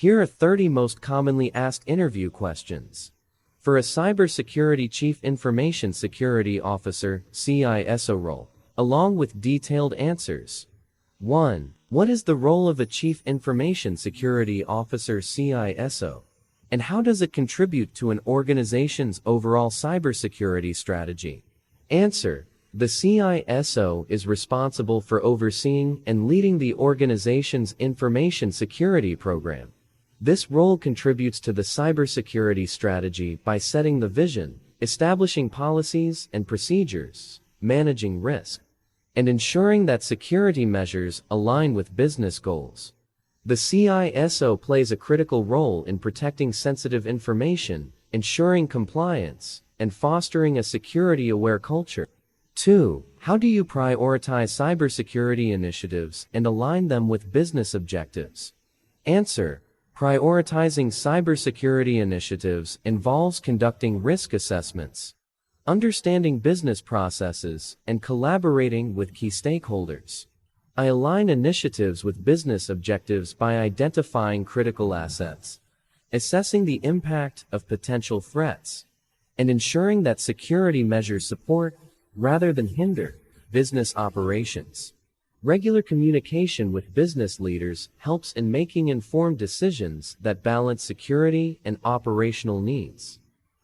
Here are 30 most commonly asked interview questions. For a Cybersecurity Chief Information Security Officer (CISO) role, along with detailed answers. 1. What is the role of a Chief Information Security Officer (CISO), and how does it contribute to an organization's overall cybersecurity strategy? Answer. The CISO is responsible for overseeing and leading the organization's information security program. This role contributes to the cybersecurity strategy by setting the vision, establishing policies and procedures, managing risk, and ensuring that security measures align with business goals. The CISO plays a critical role in protecting sensitive information, ensuring compliance, and fostering a security-aware culture. 2. How do you prioritize cybersecurity initiatives and align them with business objectives? Answer. Prioritizing cybersecurity initiatives involves conducting risk assessments, understanding business processes, and collaborating with key stakeholders. I align initiatives with business objectives by identifying critical assets, assessing the impact of potential threats, and ensuring that security measures support, rather than hinder, business operations. Regular communication with business leaders helps in making informed decisions that balance security and operational needs.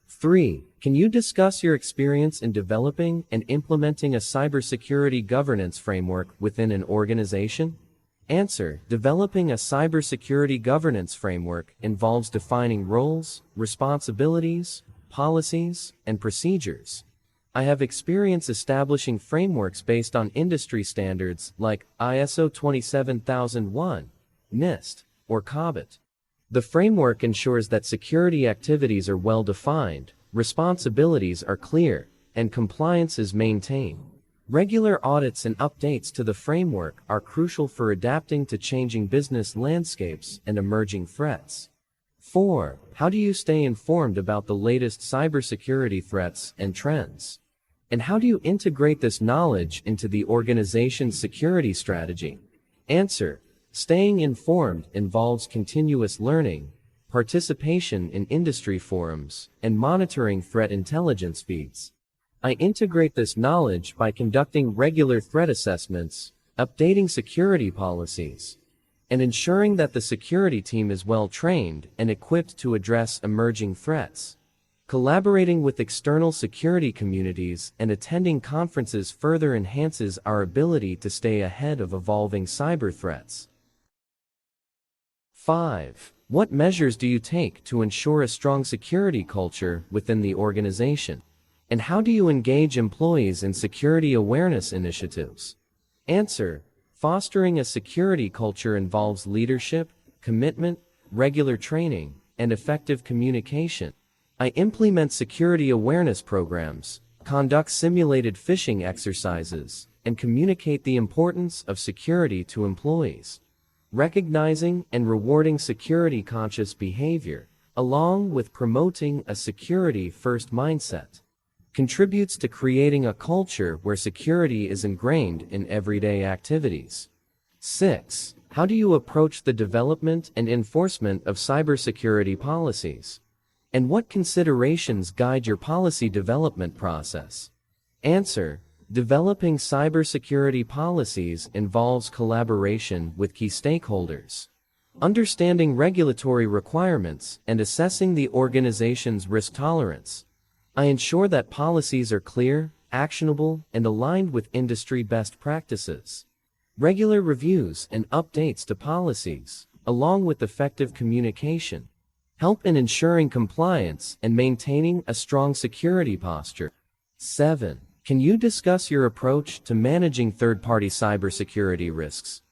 3. Can you discuss your experience in developing and implementing a cybersecurity governance framework within an organization? Answer. Developing a cybersecurity governance framework involves defining roles, responsibilities, policies, and procedures. I have experience establishing frameworks based on industry standards like ISO 27001, NIST, or COBIT. The framework ensures that security activities are well defined, responsibilities are clear, and compliance is maintained. Regular audits and updates to the framework are crucial for adapting to changing business landscapes and emerging threats. 4. How do you stay informed about the latest cybersecurity threats and trends? And how do you integrate this knowledge into the organization's security strategy? Answer. Staying informed involves continuous learning, participation in industry forums, and monitoring threat intelligence feeds. I integrate this knowledge by conducting regular threat assessments, updating security policies, and ensuring that the security team is well trained and equipped to address emerging threats. Collaborating with external security communities and attending conferences further enhances our ability to stay ahead of evolving cyber threats. 5. What measures do you take to ensure a strong security culture within the organization? And how do you engage employees in security awareness initiatives? Answer. Fostering a security culture involves leadership, commitment, regular training, and effective communication. I implement security awareness programs, conduct simulated phishing exercises, and communicate the importance of security to employees. Recognizing and rewarding security-conscious behavior, along with promoting a security-first mindset, contributes to creating a culture where security is ingrained in everyday activities. 6. How do you approach the development and enforcement of cybersecurity policies? And what considerations guide your policy development process? Answer. Developing cybersecurity policies involves collaboration with key stakeholders, understanding regulatory requirements, and assessing the organization's risk tolerance. I ensure that policies are clear, actionable, and aligned with industry best practices. Regular reviews and updates to policies, along with effective communication, help in ensuring compliance and maintaining a strong security posture. 7. Can you discuss your approach to managing third-party cybersecurity risks,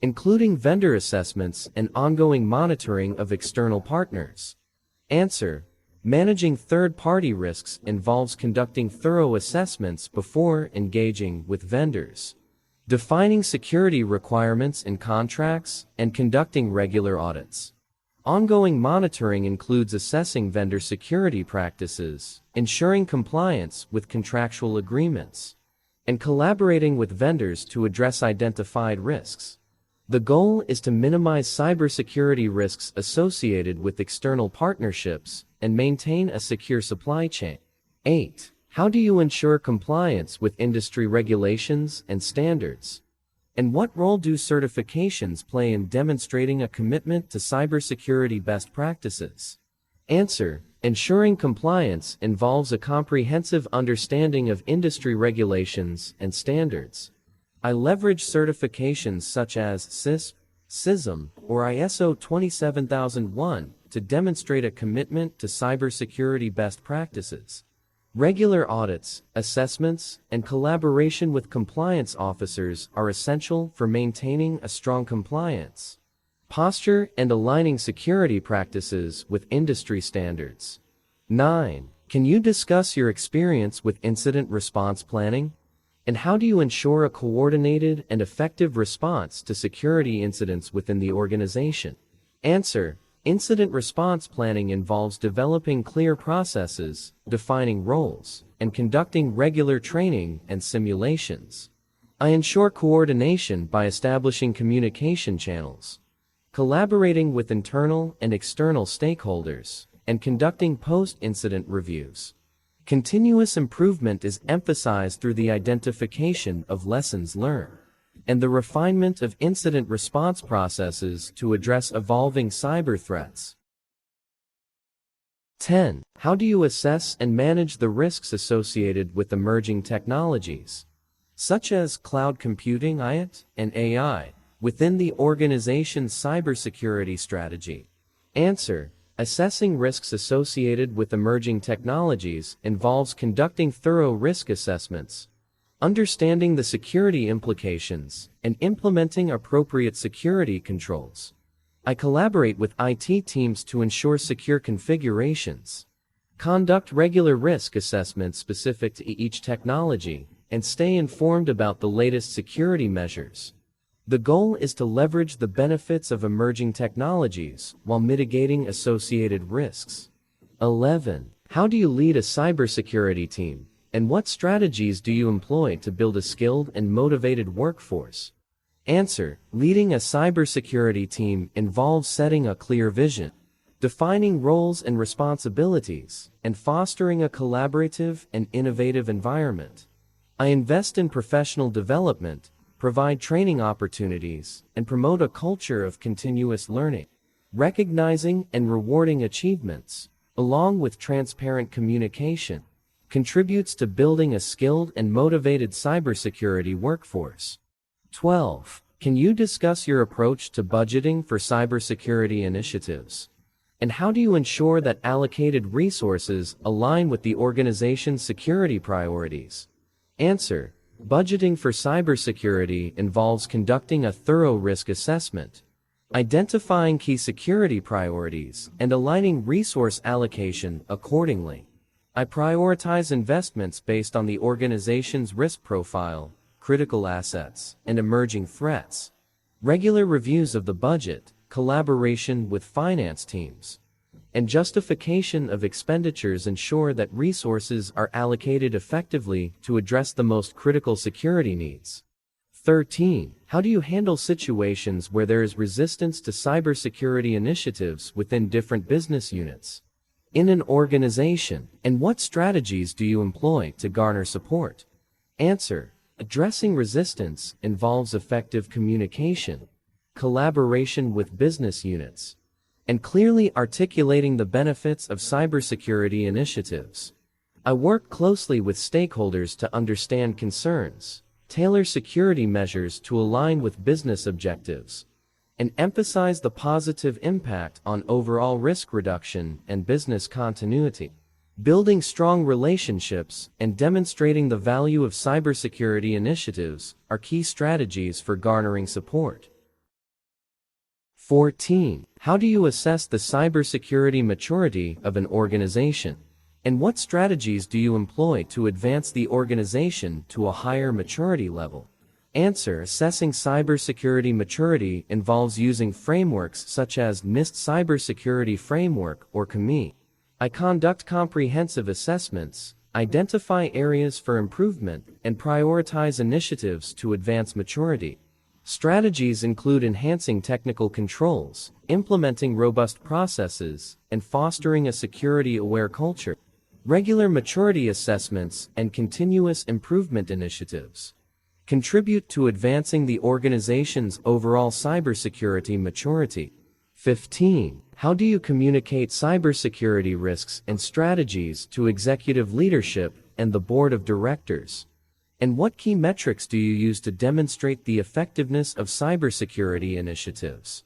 including vendor assessments and ongoing monitoring of external partners? Answer. Managing third-party risks involves conducting thorough assessments before engaging with vendors, defining security requirements in contracts, and conducting regular audits. Ongoing monitoring includes assessing vendor security practices, ensuring compliance with contractual agreements, and collaborating with vendors to address identified risks. The goal is to minimize cybersecurity risks associated with external partnerships and maintain a secure supply chain. 8. How do you ensure compliance with industry regulations and standards? And what role do certifications play in demonstrating a commitment to cybersecurity best practices? Answer: ensuring compliance involves a comprehensive understanding of industry regulations and standards. I leverage certifications such as CISP, CISM, or ISO 27001 to demonstrate a commitment to cybersecurity best practices. Regular audits, assessments, and collaboration with compliance officers are essential for maintaining a strong compliance posture and aligning security practices with industry standards. 9. Can you discuss your experience with incident response planning? And how do you ensure a coordinated and effective response to security incidents within the organization? Answer: incident response planning involves developing clear processes, defining roles, and conducting regular training and simulations. I ensure coordination by establishing communication channels, collaborating with internal and external stakeholders, and conducting post-incident reviews. Continuous improvement is emphasized through the identification of lessons learned and the refinement of incident response processes to address evolving cyber threats. 10. How do you assess and manage the risks associated with emerging technologies, such as cloud computing, IoT, and AI, within the organization's cybersecurity strategy? Answer: assessing risks associated with emerging technologies involves conducting thorough risk assessments, understanding the security implications, and implementing appropriate security controls. I collaborate with IT teams to ensure secure configurations, conduct regular risk assessments specific to each technology, and stay informed about the latest security measures. The goal is to leverage the benefits of emerging technologies while mitigating associated risks. 11. How do you lead a cybersecurity team? And what strategies do you employ to build a skilled and motivated workforce? Answer: leading a cybersecurity team involves setting a clear vision, defining roles and responsibilities, and fostering a collaborative and innovative environment. I invest in professional development, provide training opportunities, and promote a culture of continuous learning, recognizing and rewarding achievements, along with transparent communication, contributes to building a skilled and motivated cybersecurity workforce. 12. Can you discuss your approach to budgeting for cybersecurity initiatives? And how do you ensure that allocated resources align with the organization's security priorities? Answer: budgeting for cybersecurity involves conducting a thorough risk assessment, identifying key security priorities, and aligning resource allocation accordingly. I prioritize investments based on the organization's risk profile, critical assets, and emerging threats. Regular reviews of the budget, collaboration with finance teams, and justification of expenditures ensure that resources are allocated effectively to address the most critical security needs. 13. How do you handle situations where there is resistance to cybersecurity initiatives within different business units in an organization, and what strategies do you employ to garner support? Answer: addressing resistance involves effective communication, collaboration with business units, and clearly articulating the benefits of cybersecurity initiatives. I work closely with stakeholders to understand concerns, tailor security measures to align with business objectives, and emphasize the positive impact on overall risk reduction and business continuity. Building strong relationships and demonstrating the value of cybersecurity initiatives are key strategies for garnering support. 14. How do you assess the cybersecurity maturity of an organization? And what strategies do you employ to advance the organization to a higher maturity level? Answer: assessing cybersecurity maturity involves using frameworks such as NIST Cybersecurity Framework or CME. I conduct comprehensive assessments, identify areas for improvement, and prioritize initiatives to advance maturity. Strategies include enhancing technical controls, implementing robust processes, and fostering a security-aware culture. Regular maturity assessments and continuous improvement initiatives contribute to advancing the organization's overall cybersecurity maturity. 15. How do you communicate cybersecurity risks and strategies to executive leadership and the board of directors? And what key metrics do you use to demonstrate the effectiveness of cybersecurity initiatives?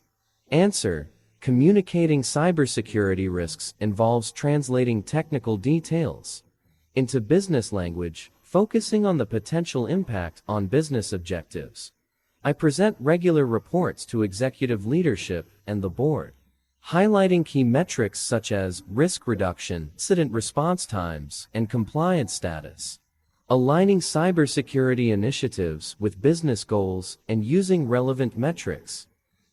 Answer: communicating cybersecurity risks involves translating technical details into business language, focusing on the potential impact on business objectives. I present regular reports to executive leadership and the board, highlighting key metrics such as risk reduction, incident response times, and compliance status. Aligning cybersecurity initiatives with business goals and using relevant metrics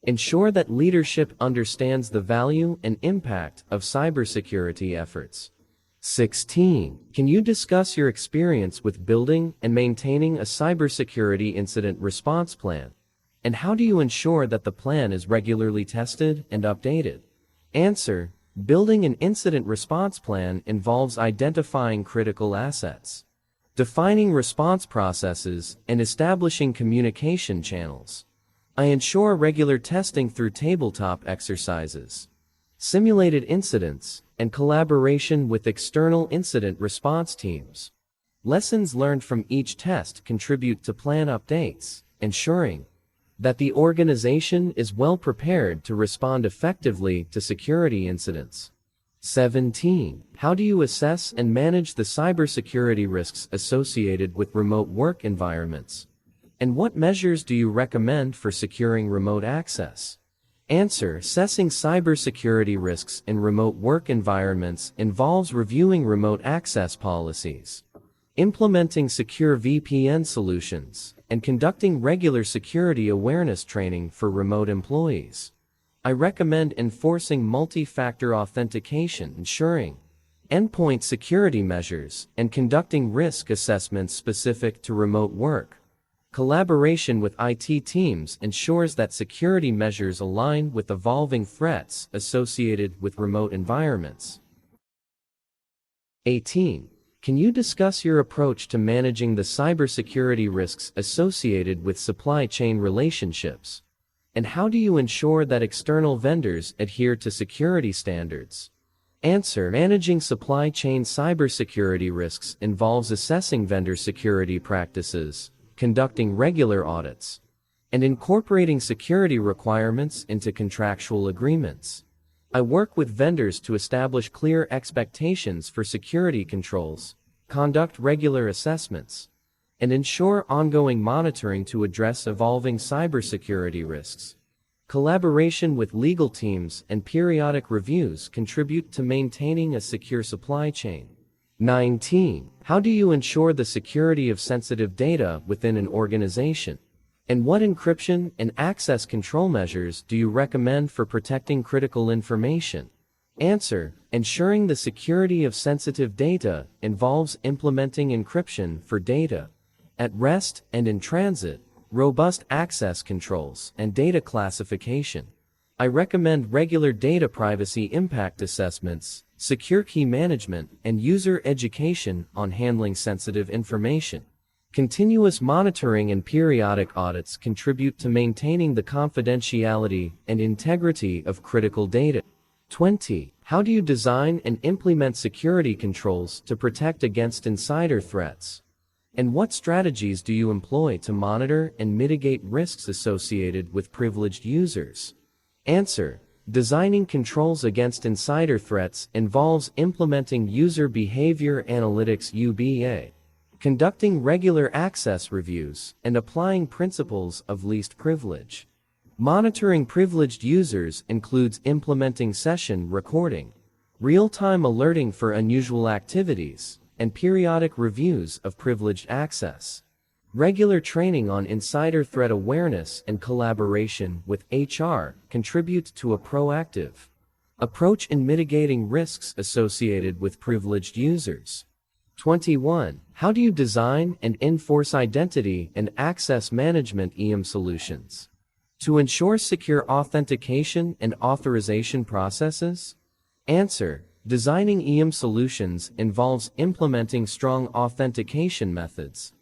ensure that leadership understands the value and impact of cybersecurity efforts. 16. Can you discuss your experience with building and maintaining a cybersecurity incident response plan? And how do you ensure that the plan is regularly tested and updated? Answer: building an incident response plan involves identifying critical assets, defining response processes, and establishing communication channels. I ensure regular testing through tabletop exercises, simulated incidents, and collaboration with external incident response teams. Lessons learned from each test contribute to plan updates, ensuring that the organization is well prepared to respond effectively to security incidents. 17. How do you assess and manage the cybersecurity risks associated with remote work environments? And what measures do you recommend for securing remote access? Answer: assessing cybersecurity risks in remote work environments involves reviewing remote access policies, implementing secure VPN solutions, and conducting regular security awareness training for remote employees. I recommend enforcing multi-factor authentication, ensuring endpoint security measures, and conducting risk assessments specific to remote work. Collaboration with IT teams ensures that security measures align with evolving threats associated with remote environments. 18. Can you discuss your approach to managing the cybersecurity risks associated with supply chain relationships? And how do you ensure that external vendors adhere to security standards? Answer: managing supply chain cybersecurity risks involves assessing vendor security practices, conducting regular audits, and incorporating security requirements into contractual agreements. I work with vendors to establish clear expectations for security controls, conduct regular assessments, and ensure ongoing monitoring to address evolving cybersecurity risks. Collaboration with legal teams and periodic reviews contribute to maintaining a secure supply chain. 19. How do you ensure the security of sensitive data within an organization? And what encryption and access control measures do you recommend for protecting critical information? Answer: ensuring the security of sensitive data involves implementing encryption for data at rest and in transit, robust access controls, and data classification. I recommend regular data privacy impact assessments, secure key management, and user education on handling sensitive information. Continuous monitoring and periodic audits contribute to maintaining the confidentiality and integrity of critical data. 20. How do you design and implement security controls to protect against insider threats? And what strategies do you employ to monitor and mitigate risks associated with privileged users? Answer: designing controls against insider threats involves implementing user behavior analytics (UBA), conducting regular access reviews, and applying principles of least privilege. Monitoring privileged users includes implementing session recording, real-time alerting for unusual activities, and periodic reviews of privileged access. Regular training on insider threat awareness and collaboration with HR contributes to a proactive approach in mitigating risks associated with privileged users. 21. How do you design and enforce identity and access management (IAM) solutions to ensure secure authentication and authorization processes? Answer. Designing IAM solutions involves implementing strong authentication methods,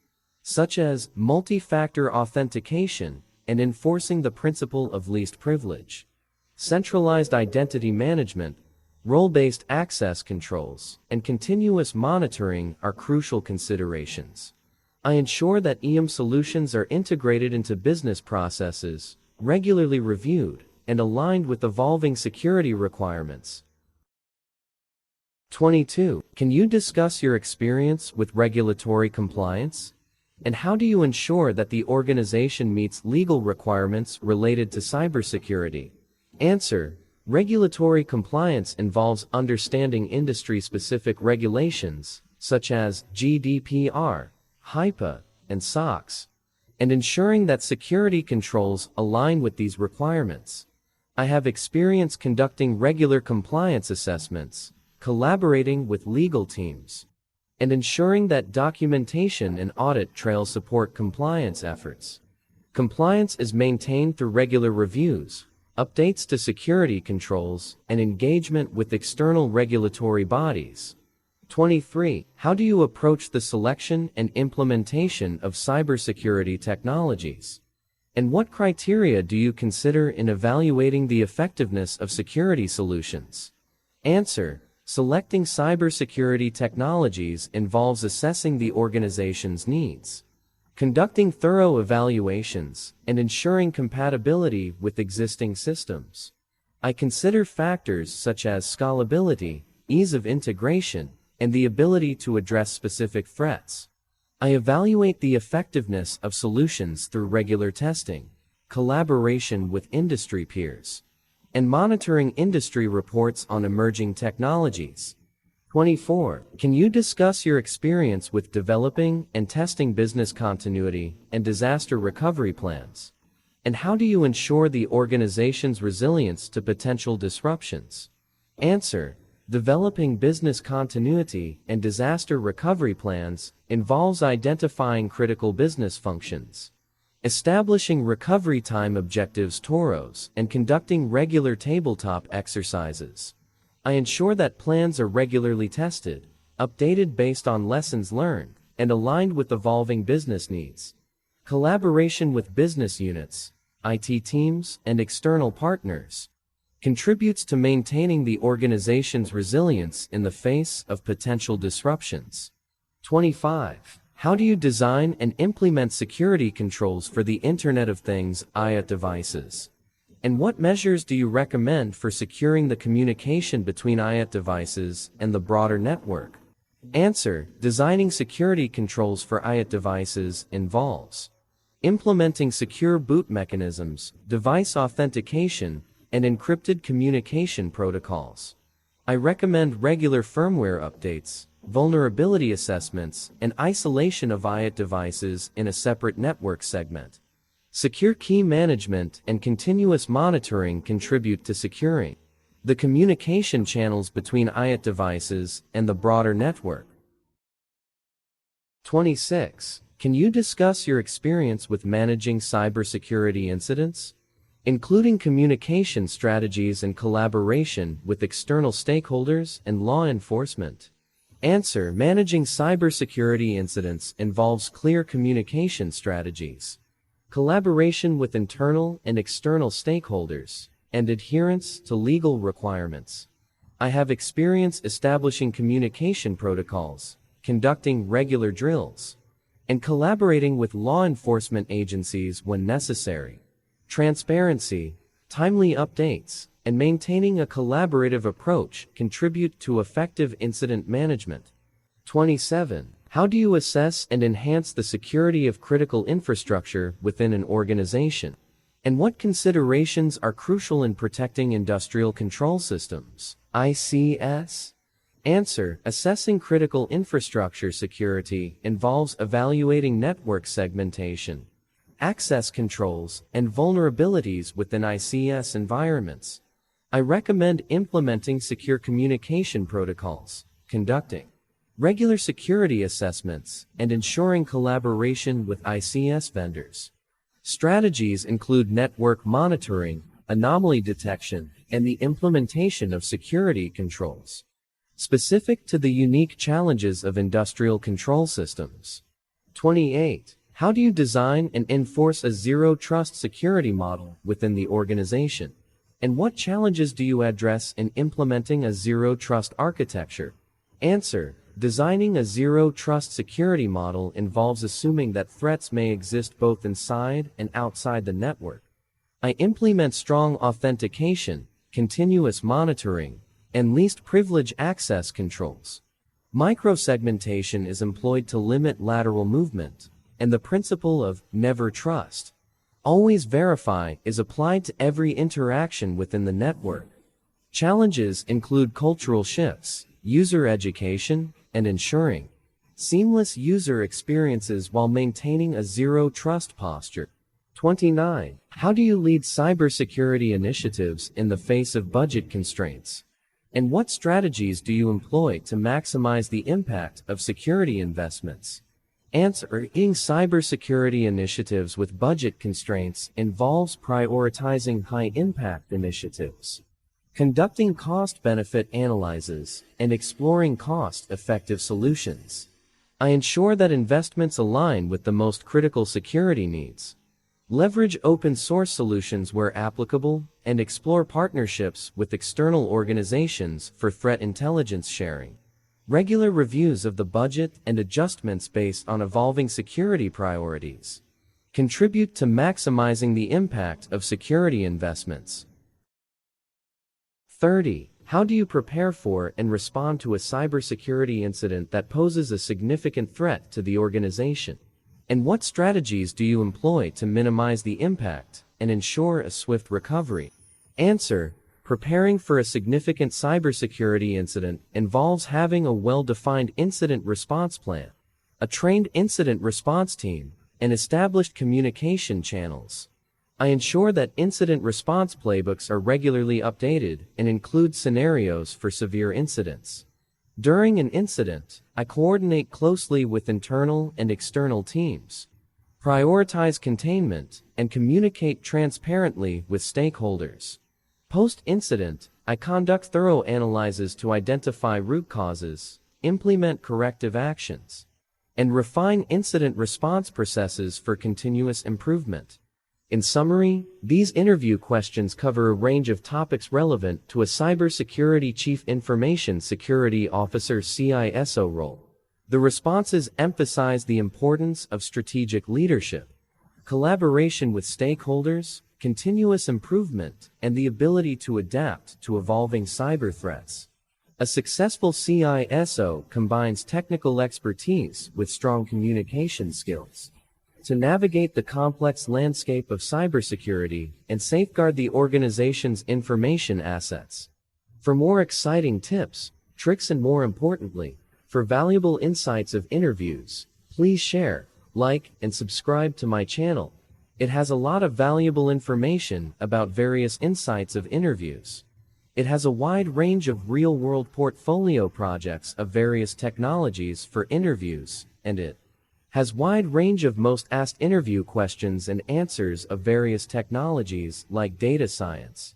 such as multi-factor authentication, and enforcing the principle of least privilege. Centralized identity management, role-based access controls, and continuous monitoring are crucial considerations. I ensure that IAM solutions are integrated into business processes, regularly reviewed, and aligned with evolving security requirements. 22. Can you discuss your experience with regulatory compliance? And how do you ensure that the organization meets legal requirements related to cybersecurity? Answer. Regulatory compliance involves understanding industry-specific regulations, such as GDPR, HIPAA, and SOX, and ensuring that security controls align with these requirements. I have experience conducting regular compliance assessments, collaborating with legal teams, and ensuring that documentation and audit trails support compliance efforts. Compliance is maintained through regular reviews, updates to security controls, and engagement with external regulatory bodies. 23. How do you approach the selection and implementation of cybersecurity technologies? And what criteria do you consider in evaluating the effectiveness of security solutions? Answer. Selecting cybersecurity technologies involves assessing the organization's needs, conducting thorough evaluations, and ensuring compatibility with existing systems. I consider factors such as scalability, ease of integration, and the ability to address specific threats. I evaluate the effectiveness of solutions through regular testing, collaboration with industry peers, and monitoring industry reports on emerging technologies. 24. Can you discuss your experience with developing and testing business continuity and disaster recovery plans? And how do you ensure the organization's resilience to potential disruptions? Answer. Developing business continuity and disaster recovery plans involves identifying critical business functions, establishing recovery time objectives (TOROs), and conducting regular tabletop exercises. I ensure that plans are regularly tested, updated based on lessons learned, and aligned with evolving business needs. Collaboration with business units, IT teams, and external partners contributes to maintaining the organization's resilience in the face of potential disruptions. 25. How do you design and implement security controls for the Internet of Things (IoT) devices? And what measures do you recommend for securing the communication between IoT devices and the broader network? Answer. Designing security controls for IoT devices involves implementing secure boot mechanisms, device authentication, and encrypted communication protocols. I recommend regular firmware updates, vulnerability assessments, and isolation of IoT devices in a separate network segment. Secure key management and continuous monitoring contribute to securing the communication channels between IoT devices and the broader network. 26. Can you discuss your experience with managing cybersecurity incidents, including communication strategies and collaboration with external stakeholders and law enforcement? Answer. Managing cybersecurity incidents involves clear communication strategies, collaboration with internal and external stakeholders, and adherence to legal requirements. I have experience establishing communication protocols, conducting regular drills, and collaborating with law enforcement agencies when necessary. Transparency, timely updates, and maintaining a collaborative approach contribute to effective incident management. 27. How do you assess and enhance the security of critical infrastructure within an organization? And what considerations are crucial in protecting industrial control systems (ICS)? Answer. Assessing critical infrastructure security involves evaluating network segmentation, access controls, and vulnerabilities within ICS environments. I recommend implementing secure communication protocols, conducting regular security assessments, and ensuring collaboration with ICS vendors. Strategies include network monitoring, anomaly detection, and the implementation of security controls specific to the unique challenges of industrial control systems. 28. How do you design and enforce a zero-trust security model within the organization? And what challenges do you address in implementing a zero-trust architecture? Answer: designing a zero-trust security model involves assuming that threats may exist both inside and outside the network. I implement strong authentication, continuous monitoring, and least privilege access controls. Microsegmentation is employed to limit lateral movement, and the principle of never trust, always verify is applied to every interaction within the network. Challenges include cultural shifts, user education, and ensuring seamless user experiences while maintaining a zero-trust posture. 29. How do you lead cybersecurity initiatives in the face of budget constraints? And what strategies do you employ to maximize the impact of security investments? Answer: leading cybersecurity initiatives with budget constraints involves prioritizing high-impact initiatives, conducting cost-benefit analyses, and exploring cost-effective solutions. I ensure that investments align with the most critical security needs, leverage open-source solutions where applicable, and explore partnerships with external organizations for threat intelligence sharing. Regular reviews of the budget and adjustments based on evolving security priorities contribute to maximizing the impact of security investments. 30. How do you prepare for and respond to a cybersecurity incident that poses a significant threat to the organization? And what strategies do you employ to minimize the impact and ensure a swift recovery? Answer: preparing for a significant cybersecurity incident involves having a well-defined incident response plan, a trained incident response team, and established communication channels. I ensure that incident response playbooks are regularly updated and include scenarios for severe incidents. During an incident, I coordinate closely with internal and external teams, prioritize containment, and communicate transparently with stakeholders. Post-incident, I conduct thorough analyses to identify root causes, implement corrective actions, and refine incident response processes for continuous improvement. In summary, these interview questions cover a range of topics relevant to a Cybersecurity Chief Information Security Officer (CISO) role. The responses emphasize the importance of strategic leadership, collaboration with stakeholders, continuous improvement, and the ability to adapt to evolving cyber threats. A successful CISO combines technical expertise with strong communication skills to navigate the complex landscape of cybersecurity and safeguard the organization's information assets. For more exciting tips, tricks, and more importantly, for valuable insights of interviews, please share, like, and subscribe to my channel. It has a lot of valuable information about various insights of interviews. It has a wide range of real-world portfolio projects of various technologies for interviews, and it has wide range of most asked interview questions and answers of various technologies like data science,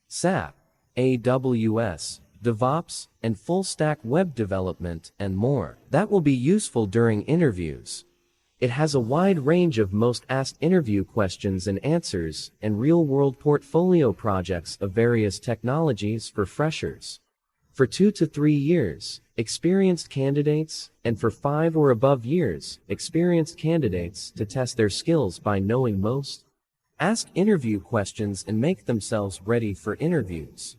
SAP, AWS, DevOps, and full-stack web development, and more that will be useful during interviews. It has a wide range of most asked interview questions and answers and real-world portfolio projects of various technologies for freshers, for 2 to 3 years, experienced candidates, and for 5 or above years, experienced candidates to test their skills by knowing most asked interview questions and make themselves ready for interviews.